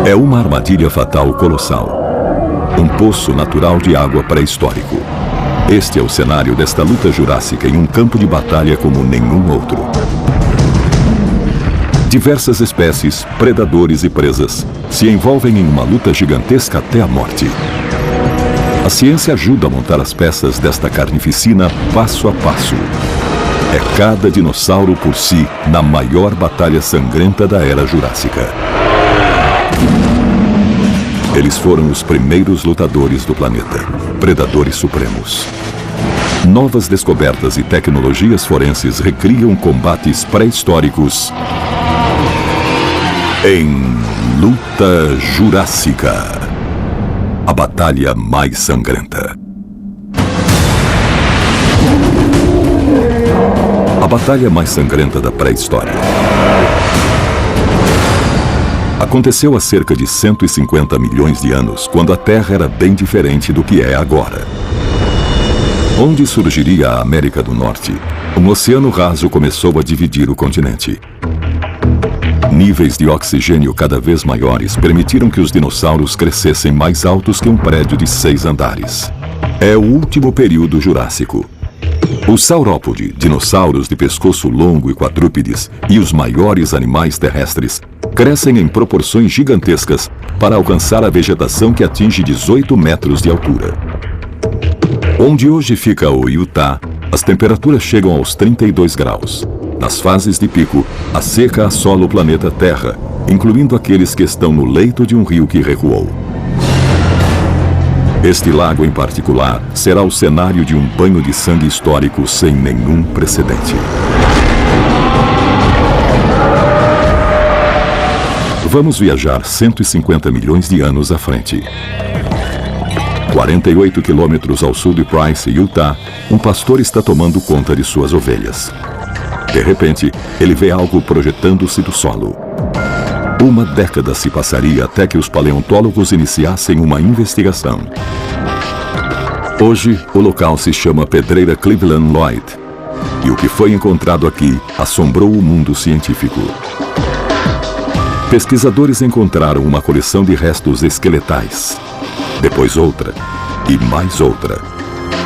É uma armadilha fatal colossal. Um poço natural de água pré-histórico. Este é o cenário desta luta jurássica em um campo de batalha como nenhum outro. Diversas espécies, predadores e presas se envolvem em uma luta gigantesca até a morte. A ciência ajuda a montar as peças desta carnificina passo a passo. É cada dinossauro por si na maior batalha sangrenta da Era Jurássica. Eles foram os primeiros lutadores do planeta, predadores supremos. Novas descobertas e tecnologias forenses recriam combates pré-históricos em Luta Jurássica, a batalha mais sangrenta. A batalha mais sangrenta da pré-história. Aconteceu há cerca de 150 milhões de anos, quando a Terra era bem diferente do que é agora. Onde surgiria a América do Norte, um oceano raso começou a dividir o continente. Níveis de oxigênio cada vez maiores permitiram que os dinossauros crescessem mais altos que um prédio de 6 andares. É o último período jurássico. Os saurópode, dinossauros de pescoço longo e quadrúpedes, e os maiores animais terrestres, crescem em proporções gigantescas para alcançar a vegetação que atinge 18 metros de altura. Onde hoje fica o Utah, as temperaturas chegam aos 32 graus. Nas fases de pico, a seca assola o planeta Terra, incluindo aqueles que estão no leito de um rio que recuou. Este lago em particular será o cenário de um banho de sangue histórico sem nenhum precedente. Vamos viajar 150 milhões de anos à frente. 48 quilômetros ao sul de Price, Utah, um pastor está tomando conta de suas ovelhas. De repente, ele vê algo projetando-se do solo. Uma década se passaria até que os paleontólogos iniciassem uma investigação. Hoje, o local se chama Pedreira Cleveland Lloyd. E o que foi encontrado aqui assombrou o mundo científico. Pesquisadores encontraram uma coleção de restos esqueletais. Depois outra, e mais outra.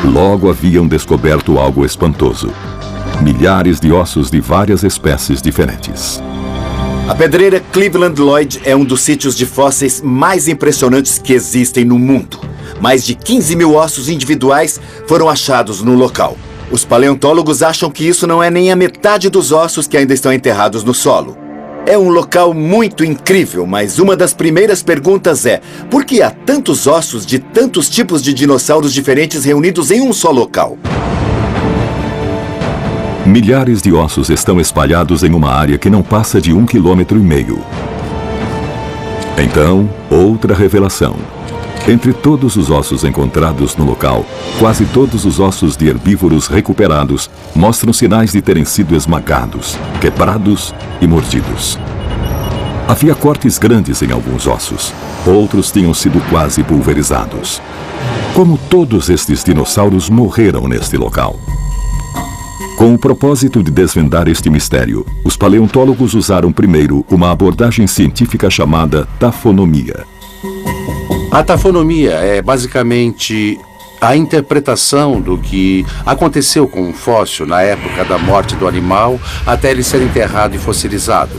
Logo haviam descoberto algo espantoso. Milhares de ossos de várias espécies diferentes. A Pedreira Cleveland Lloyd é um dos sítios de fósseis mais impressionantes que existem no mundo. Mais de 15 mil ossos individuais foram achados no local. Os paleontólogos acham que isso não é nem a metade dos ossos que ainda estão enterrados no solo. É um local muito incrível, mas uma das primeiras perguntas é: por que há tantos ossos de tantos tipos de dinossauros diferentes reunidos em um só local? Milhares de ossos estão espalhados em uma área que não passa de 1,5 km. Então, outra revelação. Entre todos os ossos encontrados no local, quase todos os ossos de herbívoros recuperados mostram sinais de terem sido esmagados, quebrados e mordidos. Havia cortes grandes em alguns ossos, outros tinham sido quase pulverizados. Como todos estes dinossauros morreram neste local? Com o propósito de desvendar este mistério, os paleontólogos usaram primeiro uma abordagem científica chamada tafonomia. A tafonomia é basicamente a interpretação do que aconteceu com um fóssil na época da morte do animal até ele ser enterrado e fossilizado.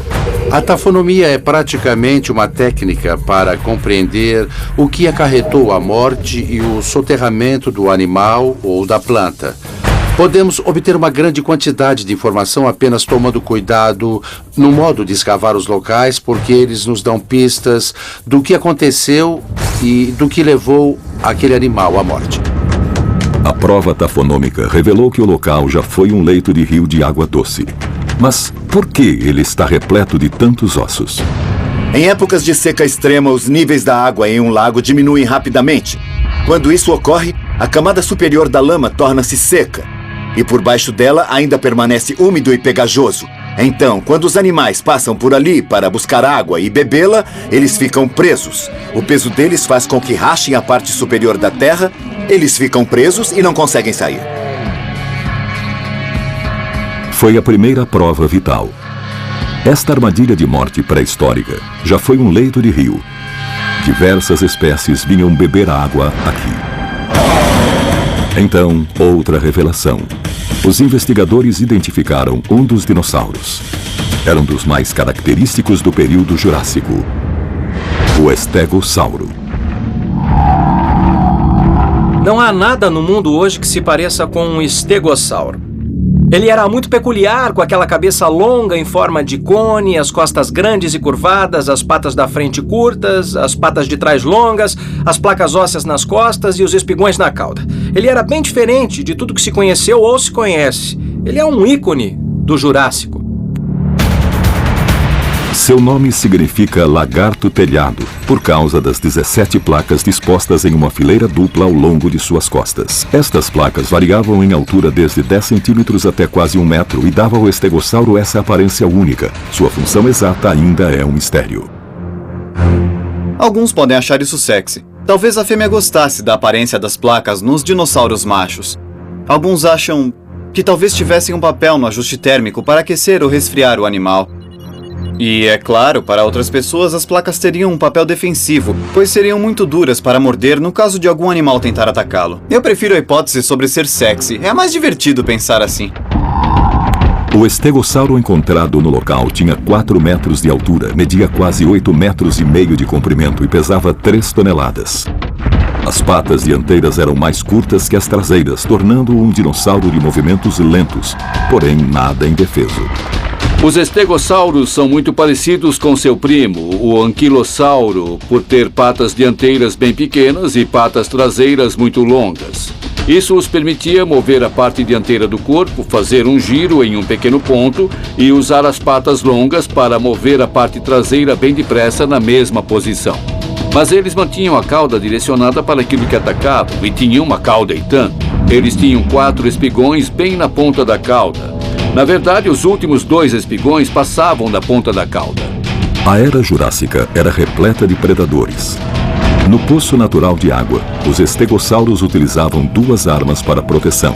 A tafonomia é praticamente uma técnica para compreender o que acarretou a morte e o soterramento do animal ou da planta. Podemos obter uma grande quantidade de informação apenas tomando cuidado no modo de escavar os locais, porque eles nos dão pistas do que aconteceu e do que levou aquele animal à morte. A prova tafonômica revelou que o local já foi um leito de rio de água doce. Mas por que ele está repleto de tantos ossos? Em épocas de seca extrema, os níveis da água em um lago diminuem rapidamente. Quando isso ocorre, a camada superior da lama torna-se seca. E por baixo dela ainda permanece úmido e pegajoso. Então, quando os animais passam por ali para buscar água e bebê-la, eles ficam presos. O peso deles faz com que rachem a parte superior da terra, eles ficam presos e não conseguem sair. Foi a primeira prova vital. Esta armadilha de morte pré-histórica já foi um leito de rio, Diversas espécies vinham beber água aqui. Então, outra revelação. Os investigadores identificaram um dos dinossauros. Era um dos mais característicos do período Jurássico. O estegossauro. Não há nada no mundo hoje que se pareça com um estegossauro. Ele era muito peculiar, com aquela cabeça longa em forma de cone, as costas grandes e curvadas, as patas da frente curtas, as patas de trás longas, as placas ósseas nas costas e os espigões na cauda. Ele era bem diferente de tudo que se conheceu ou se conhece. Ele é um ícone do Jurássico. Seu nome significa lagarto telhado, por causa das 17 placas dispostas em uma fileira dupla ao longo de suas costas. Estas placas variavam em altura desde 10 centímetros até quase 1 metro e davam ao estegossauro essa aparência única. Sua função exata ainda é um mistério. Alguns podem achar isso sexy. Talvez a fêmea gostasse da aparência das placas nos dinossauros machos. Alguns acham que talvez tivessem um papel no ajuste térmico para aquecer ou resfriar o animal. E, é claro, para outras pessoas as placas teriam um papel defensivo, pois seriam muito duras para morder no caso de algum animal tentar atacá-lo. Eu prefiro a hipótese sobre ser sexy. É mais divertido pensar assim. O estegossauro encontrado no local tinha 4 metros de altura, media quase 8,5 metros de comprimento e pesava 3 toneladas. As patas dianteiras eram mais curtas que as traseiras, tornando-o um dinossauro de movimentos lentos, porém nada indefeso. Os estegossauros são muito parecidos com seu primo, o anquilossauro, por ter patas dianteiras bem pequenas e patas traseiras muito longas. Isso os permitia mover a parte dianteira do corpo, fazer um giro em um pequeno ponto e usar as patas longas para mover a parte traseira bem depressa na mesma posição. Mas eles mantinham a cauda direcionada para aquilo que atacavam e tinham uma cauda e tanto. Eles tinham 4 espigões bem na ponta da cauda. Na verdade, os últimos 2 espigões passavam da ponta da cauda. A Era Jurássica era repleta de predadores. No poço natural de água, os estegossauros utilizavam 2 armas para proteção.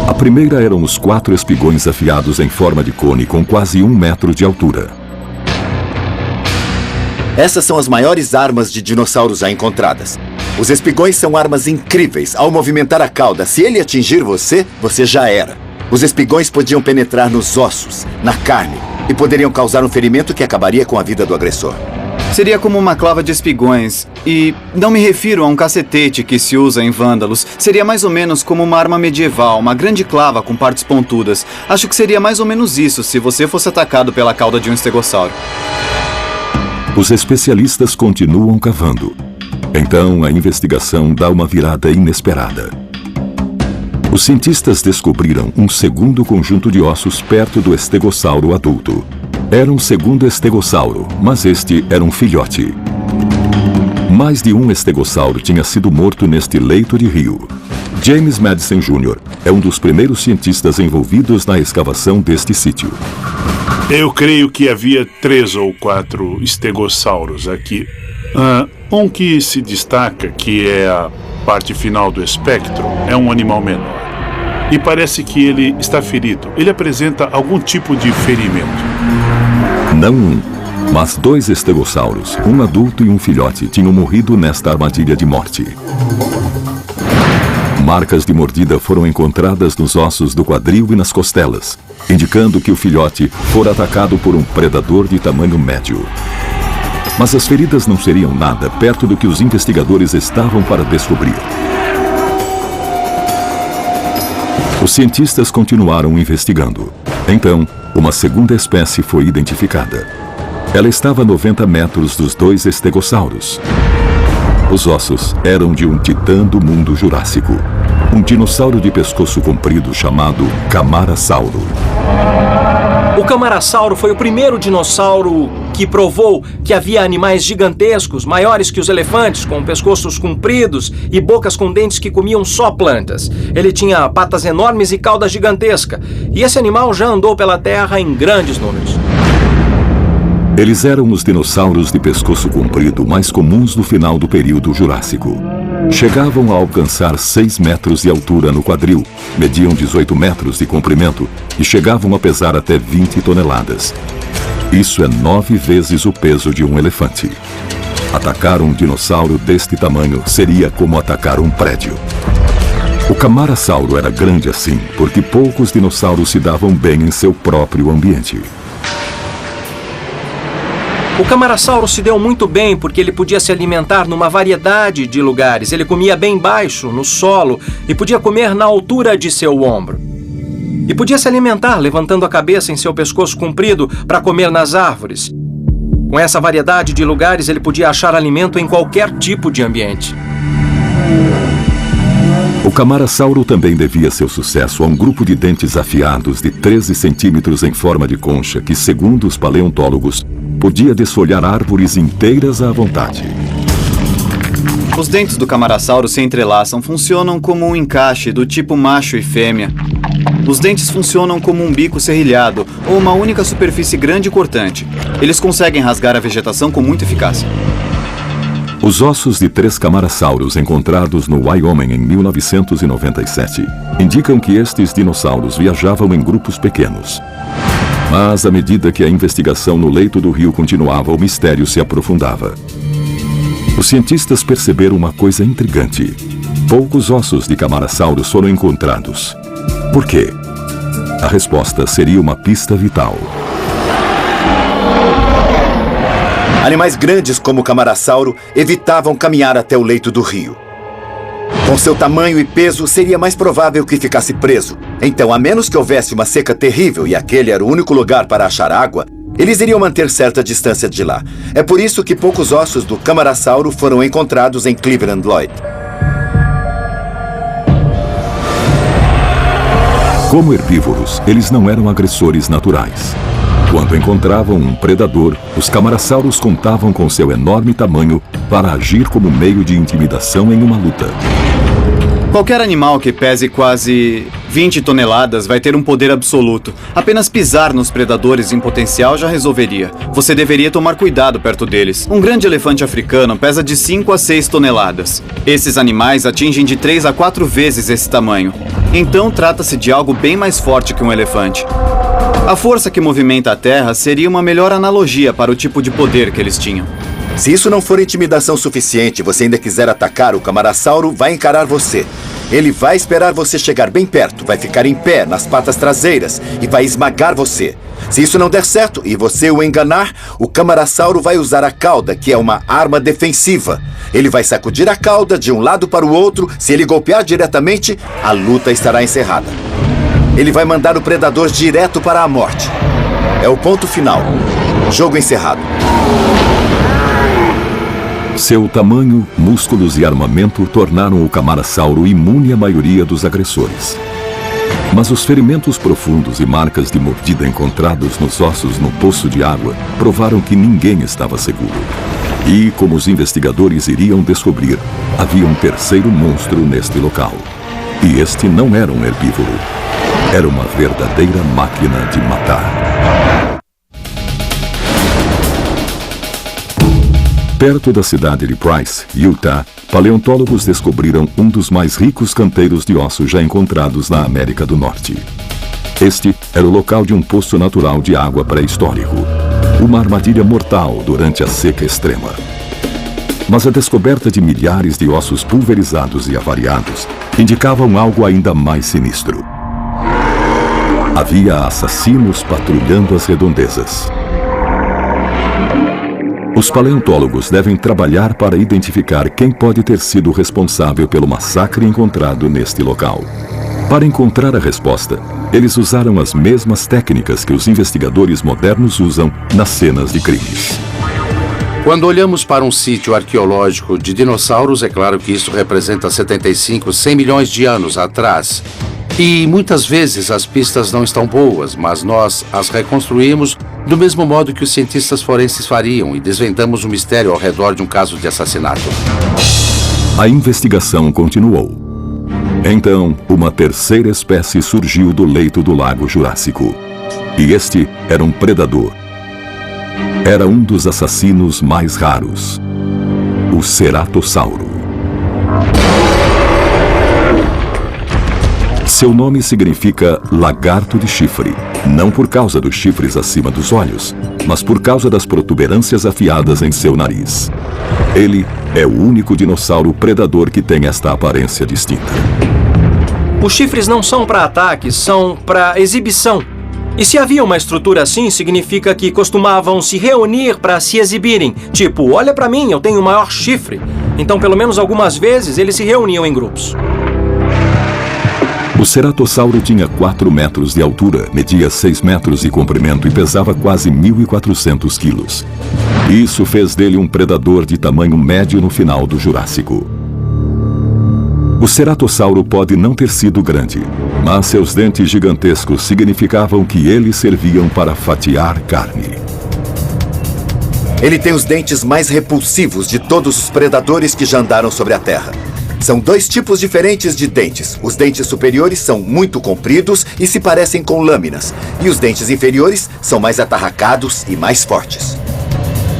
A primeira eram os 4 espigões afiados em forma de cone com quase 1 metro de altura. Essas são as maiores armas de dinossauros já encontradas. Os espigões são armas incríveis. Ao movimentar a cauda, se ele atingir você, você já era. Os espigões podiam penetrar nos ossos, na carne, e poderiam causar um ferimento que acabaria com a vida do agressor. Seria como uma clava de espigões. E não me refiro a um cacetete que se usa em vândalos. Seria mais ou menos como uma arma medieval, uma grande clava com partes pontudas. Acho que seria mais ou menos isso se você fosse atacado pela cauda de um estegossauro. Os especialistas continuam cavando. Então, a investigação dá uma virada inesperada. Os cientistas descobriram um segundo conjunto de ossos perto do estegossauro adulto. Era um segundo estegossauro, mas este era um filhote. Mais de um estegossauro tinha sido morto neste leito de rio. James Madison Jr. é um dos primeiros cientistas envolvidos na escavação deste sítio. Eu creio que havia 3 ou 4 estegossauros aqui. Um que se destaca, que é a parte final do espectro, é um animal menor. E parece que ele está ferido. Ele apresenta algum tipo de ferimento. Não um, mas 2 estegossauros, um adulto e um filhote, tinham morrido nesta armadilha de morte. Marcas de mordida foram encontradas nos ossos do quadril e nas costelas, indicando que o filhote fora atacado por um predador de tamanho médio. Mas as feridas não seriam nada perto do que os investigadores estavam para descobrir. Os cientistas continuaram investigando. Então, uma segunda espécie foi identificada. Ela estava a 90 metros dos 2 estegossauros. Os ossos eram de um titã do mundo jurássico. Um dinossauro de pescoço comprido chamado Camarassauro. O Camarassauro foi o primeiro dinossauro que provou que havia animais gigantescos, maiores que os elefantes, com pescoços compridos e bocas com dentes que comiam só plantas. Ele tinha patas enormes e cauda gigantesca, e esse animal já andou pela Terra em grandes números. Eles eram os dinossauros de pescoço comprido mais comuns no final do período Jurássico. Chegavam a alcançar 6 metros de altura no quadril, mediam 18 metros de comprimento e chegavam a pesar até 20 toneladas. Isso é 9 vezes o peso de um elefante. Atacar um dinossauro deste tamanho seria como atacar um prédio. O Camarasauro era grande assim, porque poucos dinossauros se davam bem em seu próprio ambiente. O Camarasauro se deu muito bem porque ele podia se alimentar numa variedade de lugares. Ele comia bem baixo, no solo, e podia comer na altura de seu ombro. E podia se alimentar levantando a cabeça em seu pescoço comprido para comer nas árvores. Com essa variedade de lugares, ele podia achar alimento em qualquer tipo de ambiente. O Camarasauro também devia seu sucesso a um grupo de dentes afiados de 13 centímetros em forma de concha que, segundo os paleontólogos, podia desfolhar árvores inteiras à vontade. Os dentes do Camarasauro se entrelaçam, funcionam como um encaixe do tipo macho e fêmea. Os dentes funcionam como um bico serrilhado ou uma única superfície grande e cortante. Eles conseguem rasgar a vegetação com muita eficácia. Os ossos de 3 camarassauros encontrados no Wyoming em 1997 indicam que estes dinossauros viajavam em grupos pequenos. Mas, à medida que a investigação no leito do rio continuava, o mistério se aprofundava. Os cientistas perceberam uma coisa intrigante. Poucos ossos de camarassauros foram encontrados. Por quê? A resposta seria uma pista vital. Animais grandes como o Camarasauro evitavam caminhar até o leito do rio. Com seu tamanho e peso, seria mais provável que ficasse preso. Então, a menos que houvesse uma seca terrível e aquele era o único lugar para achar água, eles iriam manter certa distância de lá. É por isso que poucos ossos do Camarasauro foram encontrados em Cleveland Lloyd. Como herbívoros, eles não eram agressores naturais. Quando encontravam um predador, os camarassauros contavam com seu enorme tamanho para agir como meio de intimidação em uma luta. Qualquer animal que pese quase 20 toneladas vai ter um poder absoluto. Apenas pisar nos predadores em potencial já resolveria. Você deveria tomar cuidado perto deles. Um grande elefante africano pesa de 5 a 6 toneladas. Esses animais atingem de 3 a 4 vezes esse tamanho. Então trata-se de algo bem mais forte que um elefante. A força que movimenta a Terra seria uma melhor analogia para o tipo de poder que eles tinham. Se isso não for intimidação suficiente e você ainda quiser atacar, o Camarasauro vai encarar você. Ele vai esperar você chegar bem perto, vai ficar em pé nas patas traseiras e vai esmagar você. Se isso não der certo e você o enganar, o Camarasauro vai usar a cauda, que é uma arma defensiva. Ele vai sacudir a cauda de um lado para o outro. Se ele golpear diretamente, a luta estará encerrada. Ele vai mandar o predador direto para a morte. É o ponto final. Jogo encerrado. Seu tamanho, músculos e armamento tornaram o Camarasauro imune à maioria dos agressores. Mas os ferimentos profundos e marcas de mordida encontrados nos ossos no poço de água provaram que ninguém estava seguro. E, como os investigadores iriam descobrir, havia um terceiro monstro neste local. E este não era um herbívoro. Era uma verdadeira máquina de matar. Perto da cidade de Price, Utah, paleontólogos descobriram um dos mais ricos canteiros de ossos já encontrados na América do Norte. Este era o local de um poço natural de água pré-histórico, uma armadilha mortal durante a seca extrema. Mas a descoberta de milhares de ossos pulverizados e avariados indicavam algo ainda mais sinistro. Havia assassinos patrulhando as redondezas. Os paleontólogos devem trabalhar para identificar quem pode ter sido responsável pelo massacre encontrado neste local. Para encontrar a resposta, eles usaram as mesmas técnicas que os investigadores modernos usam nas cenas de crimes. Quando olhamos para um sítio arqueológico de dinossauros, é claro que isso representa 75, 100 milhões de anos atrás. E muitas vezes as pistas não estão boas, mas nós as reconstruímos do mesmo modo que os cientistas forenses fariam e desvendamos o mistério ao redor de um caso de assassinato. A investigação continuou. Então, uma terceira espécie surgiu do leito do Lago Jurássico. E este era um predador. Era um dos assassinos mais raros, o Ceratossauro. Seu nome significa lagarto de chifre, não por causa dos chifres acima dos olhos, mas por causa das protuberâncias afiadas em seu nariz. Ele é o único dinossauro predador que tem esta aparência distinta. Os chifres não são para ataque, são para exibição. E se havia uma estrutura assim, significa que costumavam se reunir para se exibirem. Tipo, olha para mim, eu tenho o maior chifre. Então, pelo menos algumas vezes, eles se reuniam em grupos. O ceratossauro tinha 4 metros de altura, media 6 metros de comprimento e pesava quase 1.400 quilos. Isso fez dele um predador de tamanho médio no final do Jurássico. O ceratossauro pode não ter sido grande, mas seus dentes gigantescos significavam que eles serviam para fatiar carne. Ele tem os dentes mais repulsivos de todos os predadores que já andaram sobre a Terra. São 2 tipos diferentes de dentes. Os dentes superiores são muito compridos e se parecem com lâminas. E os dentes inferiores são mais atarracados e mais fortes.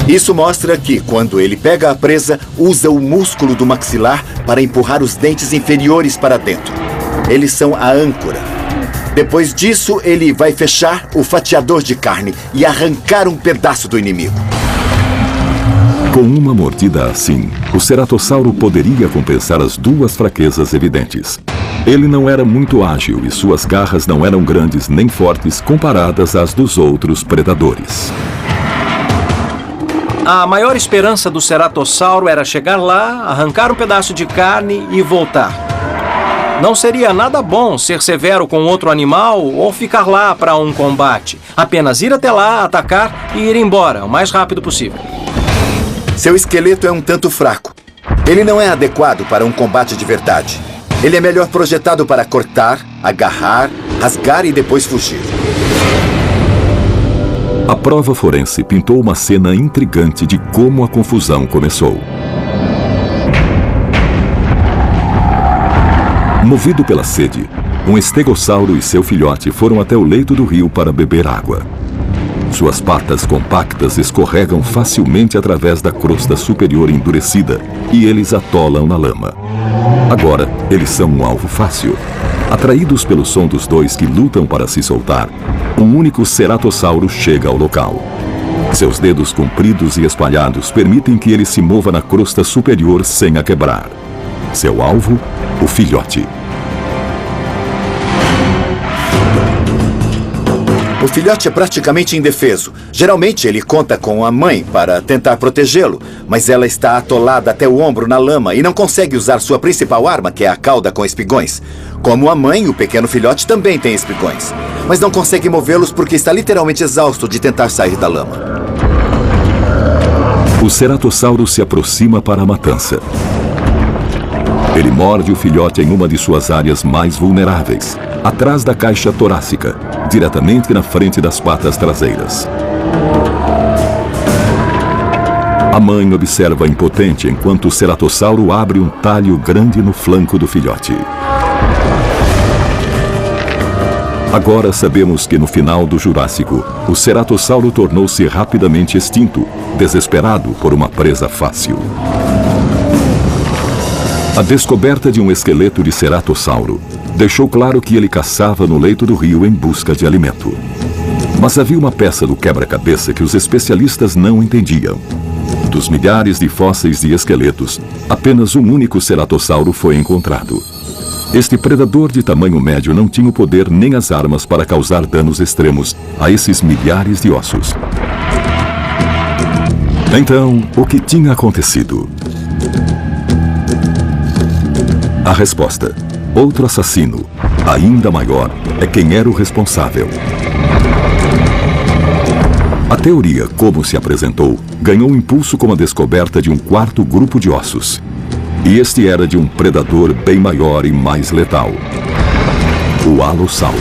Isso mostra que, quando ele pega a presa, usa o músculo do maxilar para empurrar os dentes inferiores para dentro. Eles são a âncora. Depois disso, ele vai fechar o fatiador de carne e arrancar um pedaço do inimigo. Com uma mordida assim, o ceratossauro poderia compensar as 2 fraquezas evidentes. Ele não era muito ágil e suas garras não eram grandes nem fortes comparadas às dos outros predadores. A maior esperança do ceratossauro era chegar lá, arrancar um pedaço de carne e voltar. Não seria nada bom ser severo com outro animal ou ficar lá para um combate. Apenas ir até lá, atacar e ir embora o mais rápido possível. Seu esqueleto é um tanto fraco. Ele não é adequado para um combate de verdade. Ele é melhor projetado para cortar, agarrar, rasgar e depois fugir. A prova forense pintou uma cena intrigante de como a confusão começou. Movido pela sede, um estegossauro e seu filhote foram até o leito do rio para beber água. Suas patas compactas escorregam facilmente através da crosta superior endurecida e eles atolam na lama. Agora, eles são um alvo fácil. Atraídos pelo som dos 2 que lutam para se soltar, um único ceratossauro chega ao local. Seus dedos compridos e espalhados permitem que ele se mova na crosta superior sem a quebrar. Seu alvo, o filhote. O filhote é praticamente indefeso. Geralmente ele conta com a mãe para tentar protegê-lo, mas ela está atolada até o ombro na lama e não consegue usar sua principal arma, que é a cauda com espigões. Como a mãe, o pequeno filhote também tem espigões, mas não consegue movê-los porque está literalmente exausto de tentar sair da lama. O ceratossauro se aproxima para a matança. Ele morde o filhote em uma de suas áreas mais vulneráveis, atrás da caixa torácica, diretamente na frente das patas traseiras. A mãe observa impotente enquanto o ceratossauro abre um talho grande no flanco do filhote. Agora sabemos que no final do Jurássico, o ceratossauro tornou-se rapidamente extinto, desesperado por uma presa fácil. A descoberta de um esqueleto de ceratossauro deixou claro que ele caçava no leito do rio em busca de alimento. Mas havia uma peça do quebra-cabeça que os especialistas não entendiam. Dos milhares de fósseis de esqueletos, apenas um único ceratossauro foi encontrado. Este predador de tamanho médio não tinha o poder nem as armas para causar danos extremos a esses milhares de ossos. Então, o que tinha acontecido? A resposta: outro assassino, ainda maior, é quem era o responsável. A teoria, como se apresentou, ganhou impulso com a descoberta de um 4º grupo de ossos. E este era de um predador bem maior e mais letal: o alossauro.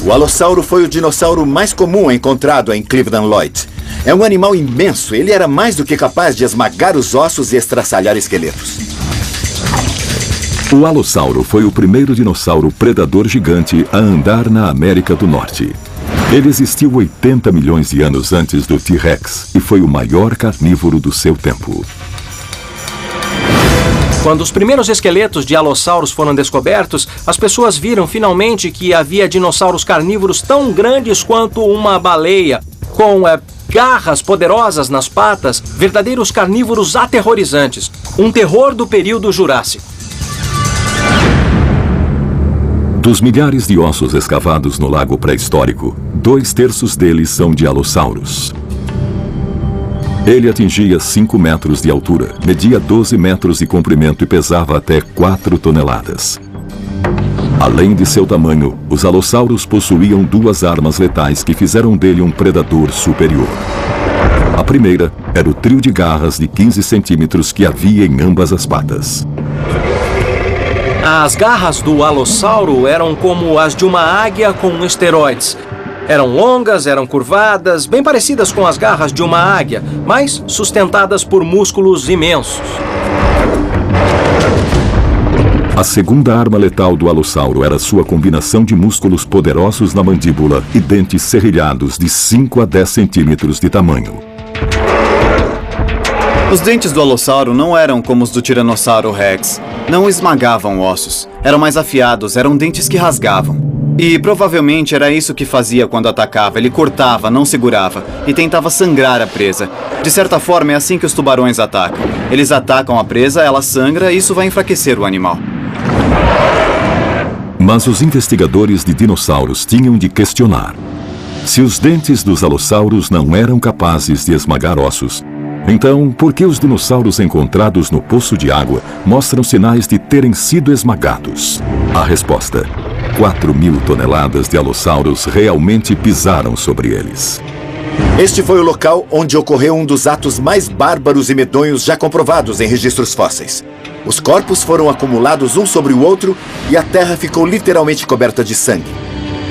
O alossauro foi o dinossauro mais comum encontrado em Cleveland Lloyd. É um animal imenso. Ele era mais do que capaz de esmagar os ossos e estraçalhar esqueletos. O alossauro foi o primeiro dinossauro predador gigante a andar na América do Norte. Ele existiu 80 milhões de anos antes do T-Rex e foi o maior carnívoro do seu tempo. Quando os primeiros esqueletos de alossauros foram descobertos, as pessoas viram finalmente que havia dinossauros carnívoros tão grandes quanto uma baleia, com garras poderosas nas patas, verdadeiros carnívoros aterrorizantes. Um terror do período Jurássico. Dos milhares de ossos escavados no lago pré-histórico, 2/3 deles são de alossauros. Ele atingia 5 metros de altura, media 12 metros de comprimento e pesava até 4 toneladas. Além de seu tamanho, os alossauros possuíam 2 armas letais que fizeram dele um predador superior. A primeira era o trio de garras de 15 centímetros que havia em ambas as patas. As garras do alossauro eram como as de uma águia com esteroides. Eram longas, eram curvadas, bem parecidas com as garras de uma águia, mas sustentadas por músculos imensos. A segunda arma letal do alossauro era sua combinação de músculos poderosos na mandíbula e dentes serrilhados de 5 a 10 centímetros de tamanho. Os dentes do alossauro não eram como os do Tiranossauro Rex. Não esmagavam ossos. Eram mais afiados, eram dentes que rasgavam. E provavelmente era isso que fazia quando atacava. Ele cortava, não segurava, e tentava sangrar a presa. De certa forma, é assim que os tubarões atacam. Eles atacam a presa, ela sangra e isso vai enfraquecer o animal. Mas os investigadores de dinossauros tinham de questionar. Se os dentes dos alossauros não eram capazes de esmagar ossos, então por que os dinossauros encontrados no poço de água mostram sinais de terem sido esmagados? A resposta: 4.000 toneladas de alossauros realmente pisaram sobre eles. Este foi o local onde ocorreu um dos atos mais bárbaros e medonhos já comprovados em registros fósseis. Os corpos foram acumulados um sobre o outro e a terra ficou literalmente coberta de sangue.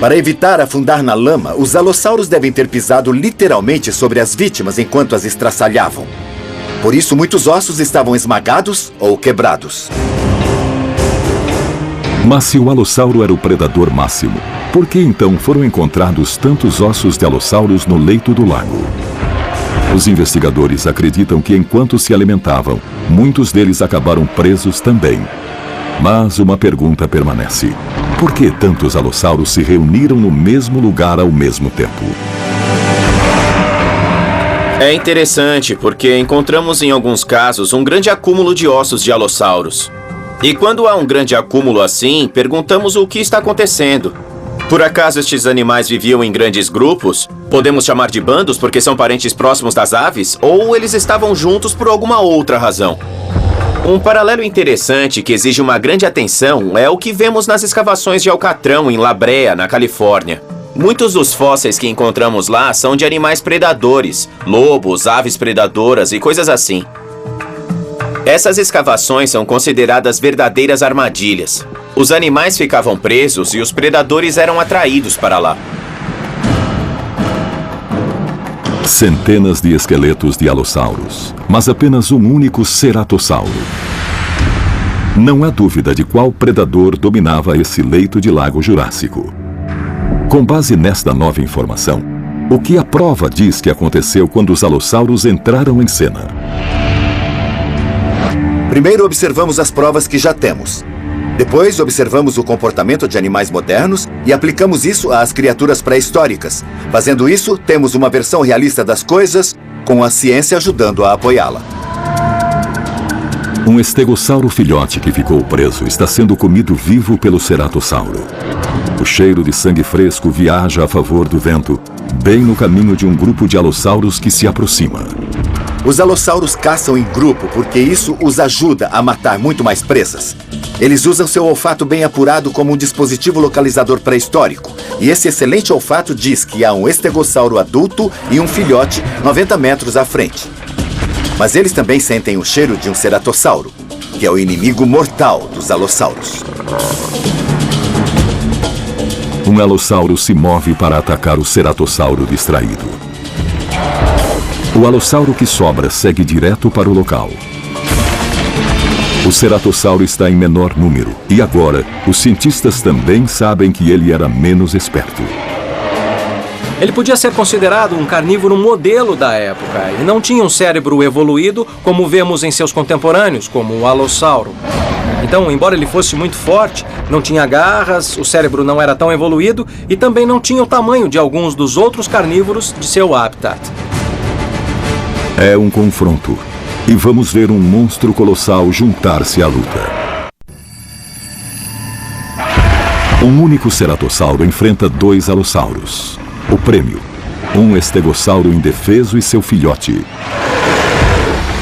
Para evitar afundar na lama, os alossauros devem ter pisado literalmente sobre as vítimas enquanto as estraçalhavam. Por isso, muitos ossos estavam esmagados ou quebrados. Mas se o alossauro era o predador máximo, por que então foram encontrados tantos ossos de alossauros no leito do lago? Os investigadores acreditam que enquanto se alimentavam, muitos deles acabaram presos também. Mas uma pergunta permanece: por que tantos alossauros se reuniram no mesmo lugar ao mesmo tempo? É interessante porque encontramos em alguns casos um grande acúmulo de ossos de alossauros. E quando há um grande acúmulo assim, perguntamos o que está acontecendo. Por acaso estes animais viviam em grandes grupos? Podemos chamar de bandos porque são parentes próximos das aves? Ou eles estavam juntos por alguma outra razão? Um paralelo interessante que exige uma grande atenção é o que vemos nas escavações de Alcatrão, em La Brea, na Califórnia. Muitos dos fósseis que encontramos lá são de animais predadores, lobos, aves predadoras e coisas assim. Essas escavações são consideradas verdadeiras armadilhas. Os animais ficavam presos e os predadores eram atraídos para lá. Centenas de esqueletos de alossauros, mas apenas um único ceratossauro. Não há dúvida de qual predador dominava esse leito de lago Jurássico. Com base nesta nova informação, o que a prova diz que aconteceu quando os alossauros entraram em cena? Primeiro observamos as provas que já temos. Depois observamos o comportamento de animais modernos e aplicamos isso às criaturas pré-históricas. Fazendo isso, temos uma versão realista das coisas, com a ciência ajudando a apoiá-la. Um estegossauro filhote que ficou preso está sendo comido vivo pelo ceratossauro. O cheiro de sangue fresco viaja a favor do vento, bem no caminho de um grupo de alossauros que se aproxima. Os alossauros caçam em grupo porque isso os ajuda a matar muito mais presas. Eles usam seu olfato bem apurado como um dispositivo localizador pré-histórico. E esse excelente olfato diz que há um estegossauro adulto e um filhote 90 metros à frente. Mas eles também sentem o cheiro de um ceratossauro, que é o inimigo mortal dos alossauros. Um alossauro se move para atacar o ceratossauro distraído. O alossauro que sobra segue direto para o local. O ceratossauro está em menor número e agora os cientistas também sabem que ele era menos esperto. Ele podia ser considerado um carnívoro modelo da época e não tinha um cérebro evoluído como vemos em seus contemporâneos, como o alossauro. Então, embora ele fosse muito forte, não tinha garras, o cérebro não era tão evoluído e também não tinha o tamanho de alguns dos outros carnívoros de seu habitat. É um confronto. E vamos ver um monstro colossal juntar-se à luta. Um único ceratossauro enfrenta 2 alossauros. O prêmio: um estegossauro indefeso e seu filhote.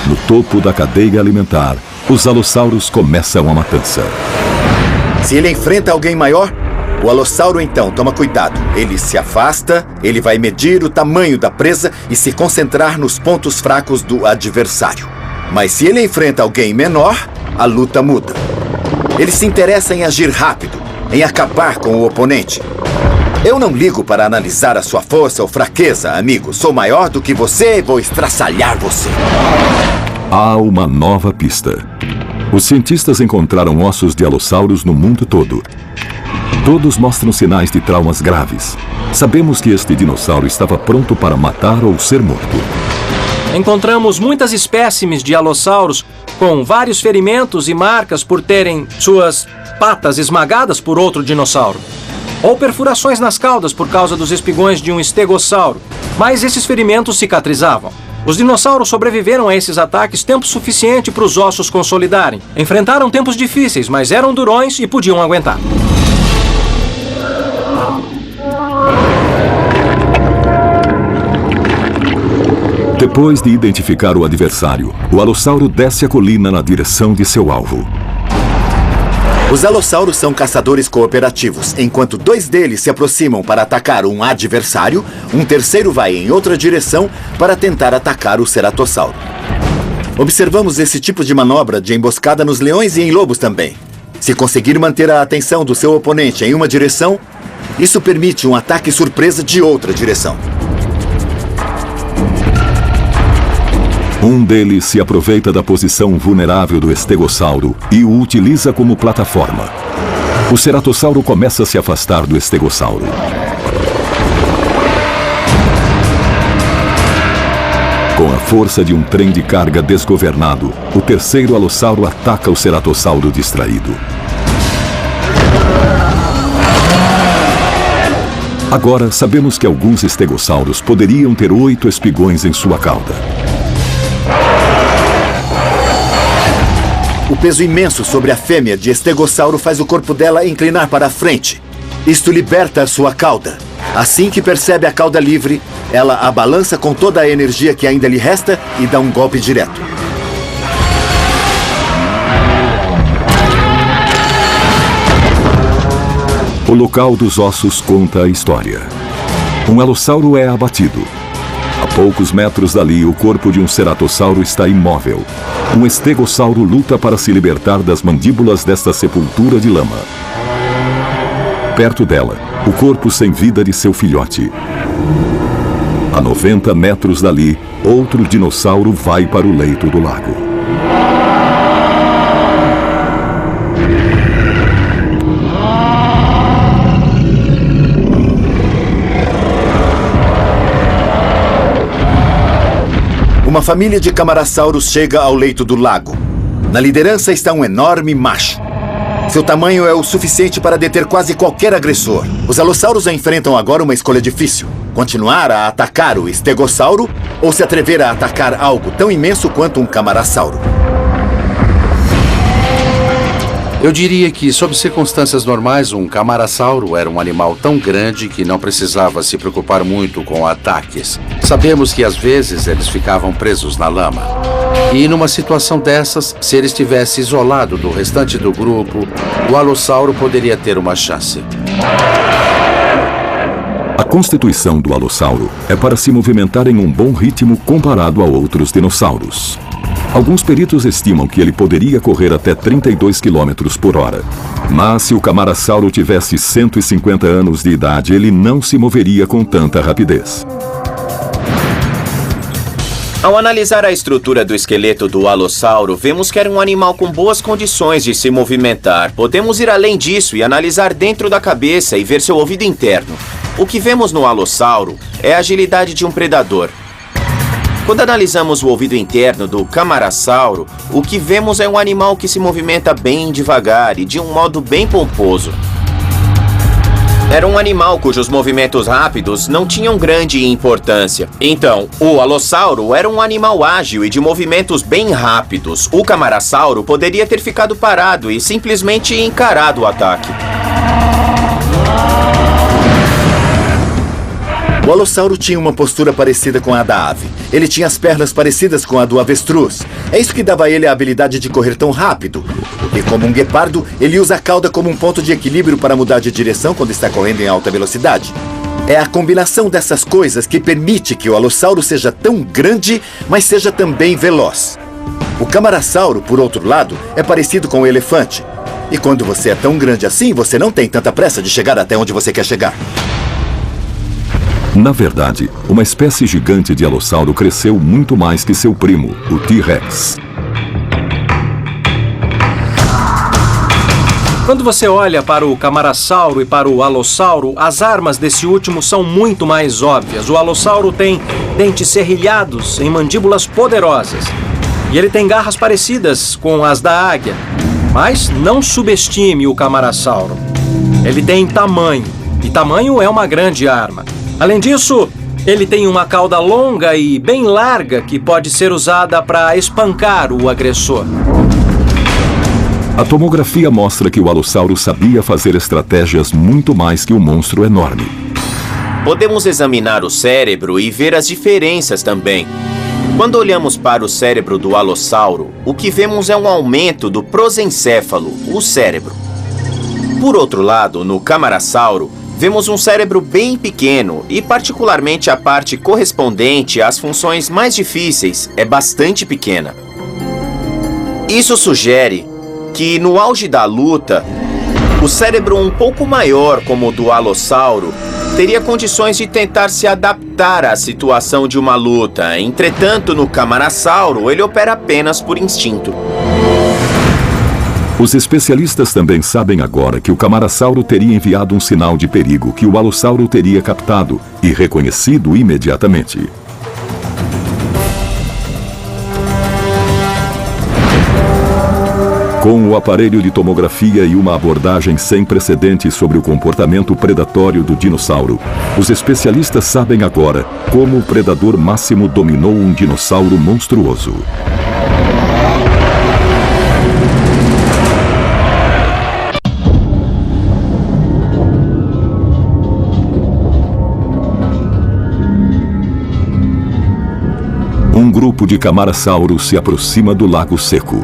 No topo da cadeia alimentar, os alossauros começam a matança. Se ele enfrenta alguém maior, o alossauro então toma cuidado. Ele se afasta, ele vai medir o tamanho da presa e se concentrar nos pontos fracos do adversário. Mas se ele enfrenta alguém menor, a luta muda. Ele se interessa em agir rápido, em acabar com o oponente. Eu não ligo para analisar a sua força ou fraqueza, amigo. Sou maior do que você e vou estraçalhar você. Há uma nova pista. Os cientistas encontraram ossos de alossauros no mundo todo. Todos mostram sinais de traumas graves. Sabemos que este dinossauro estava pronto para matar ou ser morto. Encontramos muitas espécimes de alossauros com vários ferimentos e marcas por terem suas patas esmagadas por outro dinossauro, ou perfurações nas caudas por causa dos espigões de um estegossauro, mas esses ferimentos cicatrizavam. Os dinossauros sobreviveram a esses ataques tempo suficiente para os ossos consolidarem. Enfrentaram tempos difíceis, mas eram durões e podiam aguentar. Depois de identificar o adversário, o alossauro desce a colina na direção de seu alvo. Os alossauros são caçadores cooperativos. Enquanto 2 deles se aproximam para atacar um adversário, um terceiro vai em outra direção para tentar atacar o ceratossauro. Observamos esse tipo de manobra de emboscada nos leões e em lobos também. Se conseguir manter a atenção do seu oponente em uma direção, isso permite um ataque surpresa de outra direção. Um deles se aproveita da posição vulnerável do estegossauro e o utiliza como plataforma. O ceratossauro começa a se afastar do estegossauro. Com a força de um trem de carga desgovernado, o terceiro alossauro ataca o ceratossauro distraído. Agora sabemos que alguns estegossauros poderiam ter 8 espigões em sua cauda. O peso imenso sobre a fêmea de estegossauro faz o corpo dela inclinar para a frente. Isto liberta a sua cauda. Assim que percebe a cauda livre, ela a balança com toda a energia que ainda lhe resta e dá um golpe direto. O local dos ossos conta a história. Um alossauro é abatido. A poucos metros dali, o corpo de um ceratossauro está imóvel. Um estegossauro luta para se libertar das mandíbulas desta sepultura de lama. Perto dela, o corpo sem vida de seu filhote. A 90 metros dali, outro dinossauro vai para o leito do lago. Uma família de camarassauros chega ao leito do lago. Na liderança está um enorme macho. Seu tamanho é o suficiente para deter quase qualquer agressor. Os alossauros enfrentam agora uma escolha difícil: continuar a atacar o estegossauro ou se atrever a atacar algo tão imenso quanto um camarassauro. Eu diria que, sob circunstâncias normais, um camarassauro era um animal tão grande que não precisava se preocupar muito com ataques. Sabemos que, às vezes, eles ficavam presos na lama. E, numa situação dessas, se ele estivesse isolado do restante do grupo, o alossauro poderia ter uma chance. A constituição do alossauro é para se movimentar em um bom ritmo comparado a outros dinossauros. Alguns peritos estimam que ele poderia correr até 32 km por hora. Mas se o camarassauro tivesse 150 anos de idade, ele não se moveria com tanta rapidez. Ao analisar a estrutura do esqueleto do alossauro, vemos que era um animal com boas condições de se movimentar. Podemos ir além disso e analisar dentro da cabeça e ver seu ouvido interno. O que vemos no alossauro é a agilidade de um predador. Quando analisamos o ouvido interno do camarasauro, o que vemos é um animal que se movimenta bem devagar e de um modo bem pomposo. Era um animal cujos movimentos rápidos não tinham grande importância. Então, o alossauro era um animal ágil e de movimentos bem rápidos. O camarasauro poderia ter ficado parado e simplesmente encarado o ataque. O alossauro tinha uma postura parecida com a da ave. Ele tinha as pernas parecidas com a do avestruz. É isso que dava a ele a habilidade de correr tão rápido. E como um guepardo, ele usa a cauda como um ponto de equilíbrio para mudar de direção quando está correndo em alta velocidade. É a combinação dessas coisas que permite que o alossauro seja tão grande, mas seja também veloz. O camarasauro, por outro lado, é parecido com o elefante. E quando você é tão grande assim, você não tem tanta pressa de chegar até onde você quer chegar. Na verdade, uma espécie gigante de alossauro cresceu muito mais que seu primo, o T-Rex. Quando você olha para o camarasauro e para o alossauro, as armas desse último são muito mais óbvias. O alossauro tem dentes serrilhados em mandíbulas poderosas. E ele tem garras parecidas com as da águia. Mas não subestime o camarasauro. Ele tem tamanho, e tamanho é uma grande arma. Além disso, ele tem uma cauda longa e bem larga que pode ser usada para espancar o agressor. A tomografia mostra que o alossauro sabia fazer estratégias muito mais que um monstro enorme. Podemos examinar o cérebro e ver as diferenças também. Quando olhamos para o cérebro do alossauro, o que vemos é um aumento do prosencéfalo, o cérebro. Por outro lado, no camarasauro, vemos um cérebro bem pequeno e, particularmente, a parte correspondente às funções mais difíceis é bastante pequena. Isso sugere que, no auge da luta, o cérebro um pouco maior, como o do alossauro, teria condições de tentar se adaptar à situação de uma luta. Entretanto, no camarasauro, ele opera apenas por instinto. Os especialistas também sabem agora que o camarasauro teria enviado um sinal de perigo que o alossauro teria captado e reconhecido imediatamente. Com o aparelho de tomografia e uma abordagem sem precedentes sobre o comportamento predatório do dinossauro, os especialistas sabem agora como o predador máximo dominou um dinossauro monstruoso. Um grupo de camarasauros se aproxima do lago seco.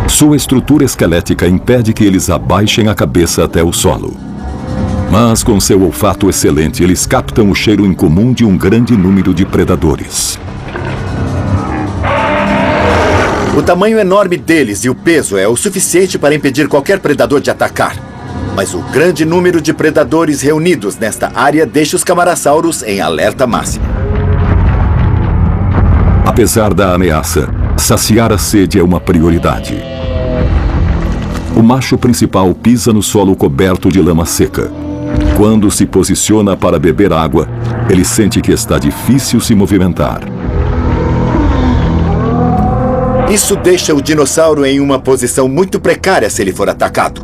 Sua estrutura esquelética impede que eles abaixem a cabeça até o solo. Mas com seu olfato excelente, eles captam o cheiro incomum de um grande número de predadores. O tamanho enorme deles e o peso é o suficiente para impedir qualquer predador de atacar. Mas o grande número de predadores reunidos nesta área deixa os camarasauros em alerta máximo. Apesar da ameaça, saciar a sede é uma prioridade. O macho principal pisa no solo coberto de lama seca. Quando se posiciona para beber água, ele sente que está difícil se movimentar. Isso deixa o dinossauro em uma posição muito precária se ele for atacado.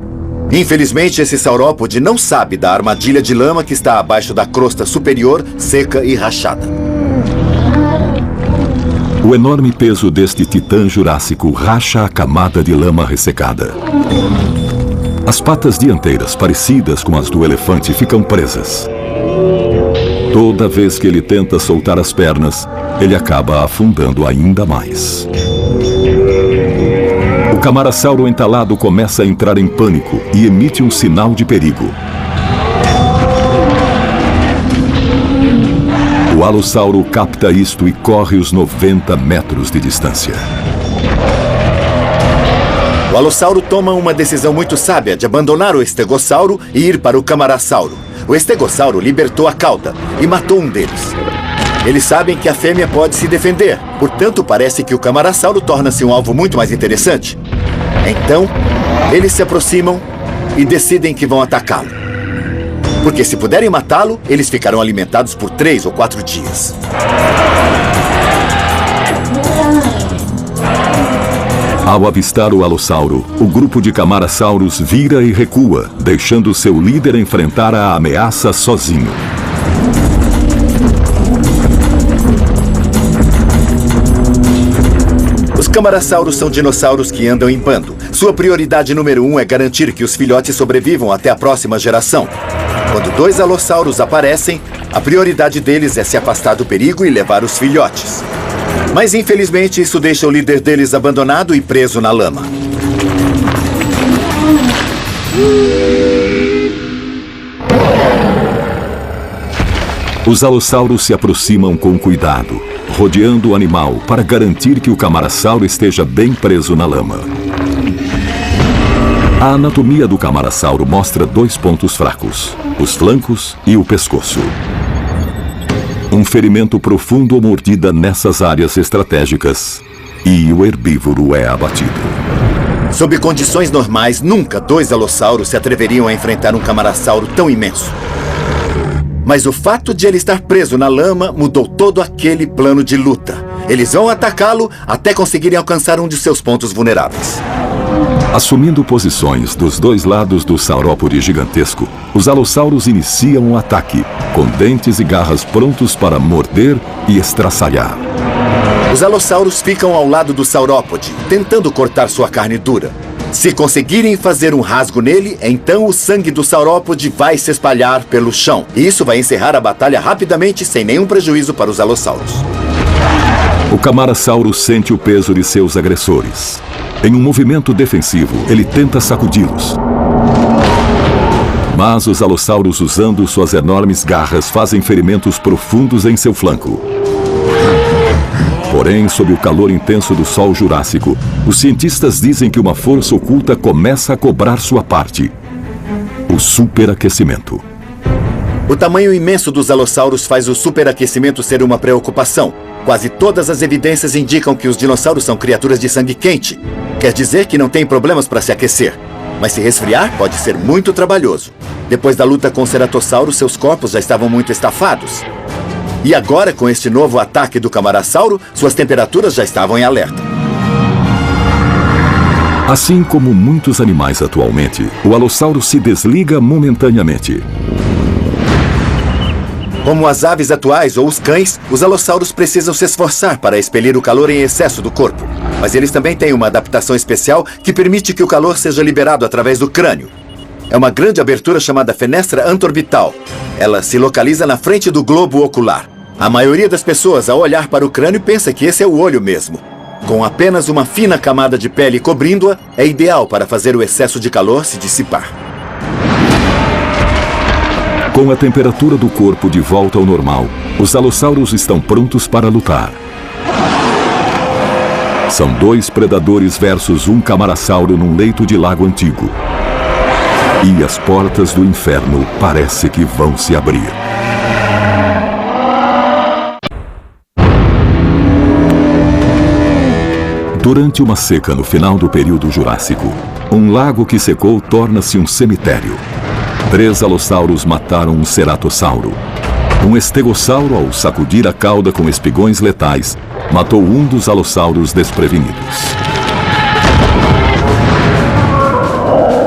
Infelizmente, esse saurópode não sabe da armadilha de lama que está abaixo da crosta superior, seca e rachada. O enorme peso deste titã jurássico racha a camada de lama ressecada. As patas dianteiras, parecidas com as do elefante, ficam presas. Toda vez que ele tenta soltar as pernas, ele acaba afundando ainda mais. O camarasauro entalado começa a entrar em pânico e emite um sinal de perigo. O alossauro capta isto e corre os 90 metros de distância. O alossauro toma uma decisão muito sábia de abandonar o estegossauro e ir para o camarasauro. O estegossauro libertou a cauda e matou um deles. Eles sabem que a fêmea pode se defender, portanto parece que o camarasauro torna-se um alvo muito mais interessante. Então, eles se aproximam e decidem que vão atacá-lo. Porque se puderem matá-lo, eles ficarão alimentados por 3 ou 4 dias. Ao avistar o alossauro, o grupo de camarassauros vira e recua, deixando seu líder enfrentar a ameaça sozinho. Os camarassauros são dinossauros que andam em bando. Sua prioridade número 1 é garantir que os filhotes sobrevivam até a próxima geração. Quando 2 alossauros aparecem, a prioridade deles é se afastar do perigo e levar os filhotes. Mas infelizmente isso deixa o líder deles abandonado e preso na lama. Os alossauros se aproximam com cuidado, rodeando o animal para garantir que o camarassauro esteja bem preso na lama. A anatomia do camarassauro mostra 2 pontos fracos: os flancos e o pescoço. Um ferimento profundo ou mordida nessas áreas estratégicas e o herbívoro é abatido. Sob condições normais, nunca 2 alossauros se atreveriam a enfrentar um camarassauro tão imenso. Mas o fato de ele estar preso na lama mudou todo aquele plano de luta. Eles vão atacá-lo até conseguirem alcançar um de seus pontos vulneráveis. Assumindo posições dos 2 lados do saurópode gigantesco, os alossauros iniciam um ataque, com dentes e garras prontos para morder e estraçalhar. Os alossauros ficam ao lado do saurópode, tentando cortar sua carne dura. Se conseguirem fazer um rasgo nele, então o sangue do saurópode vai se espalhar pelo chão. E isso vai encerrar a batalha rapidamente, sem nenhum prejuízo para os alossauros. O camarassauro sente o peso de seus agressores. Em um movimento defensivo, ele tenta sacudi-los. Mas os alossauros, usando suas enormes garras, fazem ferimentos profundos em seu flanco. Porém, sob o calor intenso do sol jurássico, os cientistas dizem que uma força oculta começa a cobrar sua parte: o superaquecimento. O tamanho imenso dos alossauros faz o superaquecimento ser uma preocupação. Quase todas as evidências indicam que os dinossauros são criaturas de sangue quente. Quer dizer que não têm problemas para se aquecer. Mas se resfriar, pode ser muito trabalhoso. Depois da luta com o ceratossauro, seus corpos já estavam muito estafados. E agora, com este novo ataque do camarassauro, suas temperaturas já estavam em alerta. Assim como muitos animais atualmente, o alossauro se desliga momentaneamente. Como as aves atuais ou os cães, os alossauros precisam se esforçar para expelir o calor em excesso do corpo. Mas eles também têm uma adaptação especial que permite que o calor seja liberado através do crânio. É uma grande abertura chamada fenestra antorbital. Ela se localiza na frente do globo ocular. A maioria das pessoas, ao olhar para o crânio, pensa que esse é o olho mesmo. Com apenas uma fina camada de pele cobrindo-a, é ideal para fazer o excesso de calor se dissipar. Com a temperatura do corpo de volta ao normal, os alossauros estão prontos para lutar. São 2 predadores versus um camarassauro num leito de lago antigo. E as portas do inferno parece que vão se abrir. Durante uma seca no final do período Jurássico, um lago que secou torna-se um cemitério. 3 alossauros mataram um ceratossauro. Um estegossauro, ao sacudir a cauda com espigões letais, matou um dos alossauros desprevenidos.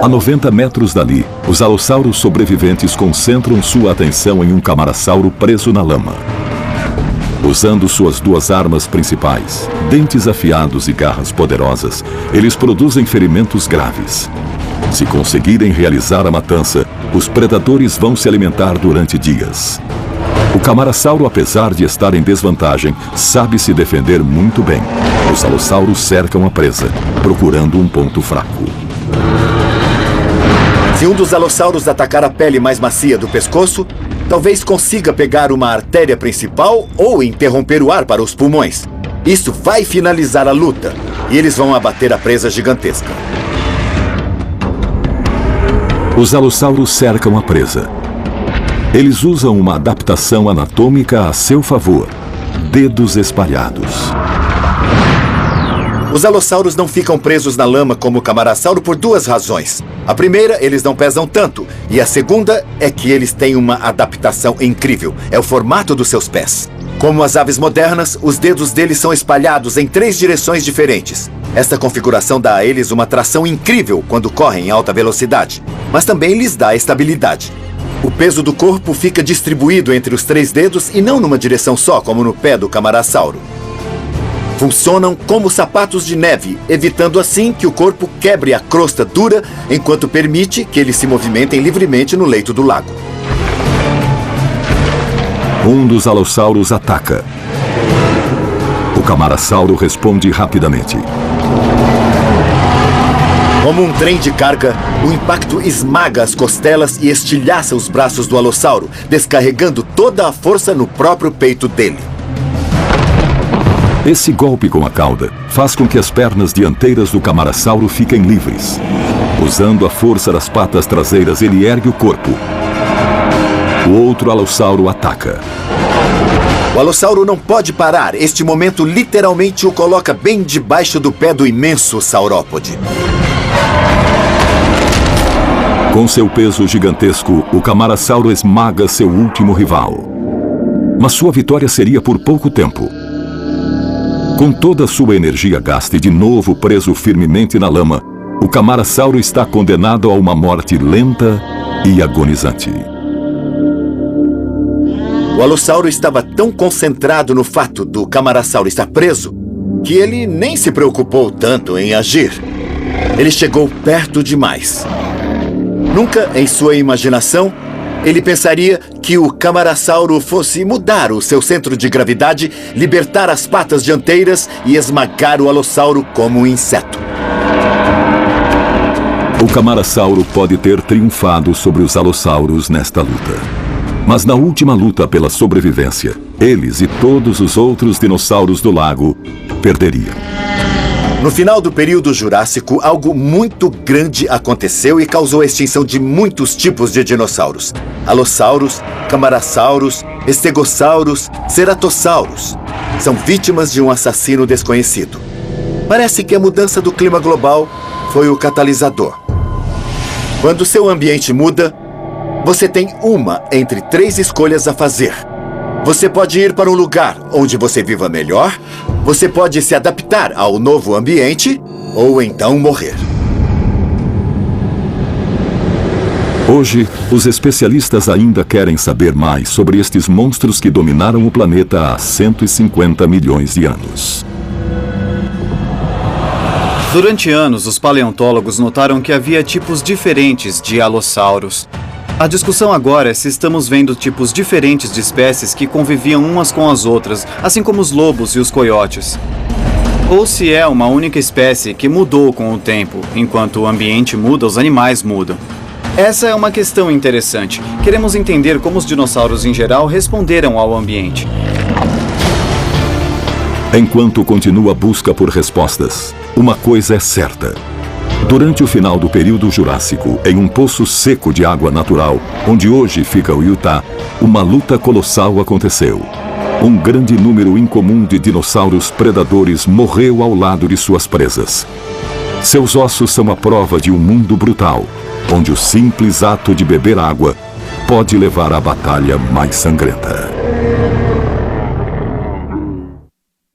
A 90 metros dali, os alossauros sobreviventes concentram sua atenção em um camarassauro preso na lama. Usando suas 2 armas principais, dentes afiados e garras poderosas, eles produzem ferimentos graves. Se conseguirem realizar a matança, os predadores vão se alimentar durante dias. O camarassauro, apesar de estar em desvantagem, sabe se defender muito bem. Os alossauros cercam a presa, procurando um ponto fraco. Se um dos alossauros atacar a pele mais macia do pescoço, talvez consiga pegar uma artéria principal ou interromper o ar para os pulmões. Isso vai finalizar a luta e eles vão abater a presa gigantesca. Os alossauros cercam a presa. Eles usam uma adaptação anatômica a seu favor: dedos espalhados. Os alossauros não ficam presos na lama como o camarasauro por duas razões. A primeira, eles não pesam tanto. E a segunda é que eles têm uma adaptação incrível. É o formato dos seus pés. Como as aves modernas, os dedos deles são espalhados em 3 direções diferentes. Esta configuração dá a eles uma tração incrível quando correm em alta velocidade, mas também lhes dá estabilidade. O peso do corpo fica distribuído entre os 3 dedos e não numa direção só, como no pé do camarasauro. Funcionam como sapatos de neve, evitando assim que o corpo quebre a crosta dura, enquanto permite que eles se movimentem livremente no leito do lago. Um dos alossauros ataca. O camarasauro responde rapidamente. Como um trem de carga, o impacto esmaga as costelas e estilhaça os braços do alossauro, descarregando toda a força no próprio peito dele. Esse golpe com a cauda faz com que as pernas dianteiras do camarasauro fiquem livres. Usando a força das patas traseiras, ele ergue o corpo. O outro alossauro ataca. O alossauro não pode parar. Este momento literalmente o coloca bem debaixo do pé do imenso saurópode. Com seu peso gigantesco, o camarasauro esmaga seu último rival. Mas sua vitória seria por pouco tempo. Com toda sua energia gasta e de novo preso firmemente na lama, o camarasauro está condenado a uma morte lenta e agonizante. O alossauro estava tão concentrado no fato do camarasauro estar preso que ele nem se preocupou tanto em agir. Ele chegou perto demais. Nunca em sua imaginação ele pensaria que o camarasauro fosse mudar o seu centro de gravidade, libertar as patas dianteiras e esmagar o alossauro como um inseto. O camarasauro pode ter triunfado sobre os alossauros nesta luta. Mas na última luta pela sobrevivência, eles e todos os outros dinossauros do lago perderiam. No final do período Jurássico, algo muito grande aconteceu e causou a extinção de muitos tipos de dinossauros. Alossauros, camarassauros, estegossauros, ceratossauros. São vítimas de um assassino desconhecido. Parece que a mudança do clima global foi o catalisador. Quando seu ambiente muda, você tem uma entre 3 escolhas a fazer. Você pode ir para um lugar onde você viva melhor, você pode se adaptar ao novo ambiente, ou então morrer. Hoje, os especialistas ainda querem saber mais sobre estes monstros que dominaram o planeta há 150 milhões de anos. Durante anos, os paleontólogos notaram que havia tipos diferentes de alossauros. A discussão agora é se estamos vendo tipos diferentes de espécies que conviviam umas com as outras, assim como os lobos e os coiotes. Ou se é uma única espécie que mudou com o tempo, enquanto o ambiente muda, os animais mudam. Essa é uma questão interessante. Queremos entender como os dinossauros em geral responderam ao ambiente. Enquanto continua a busca por respostas, uma coisa é certa. Durante o final do período Jurássico, em um poço seco de água natural, onde hoje fica o Utah, uma luta colossal aconteceu. Um grande número incomum de dinossauros predadores morreu ao lado de suas presas. Seus ossos são a prova de um mundo brutal, onde o simples ato de beber água pode levar à batalha mais sangrenta.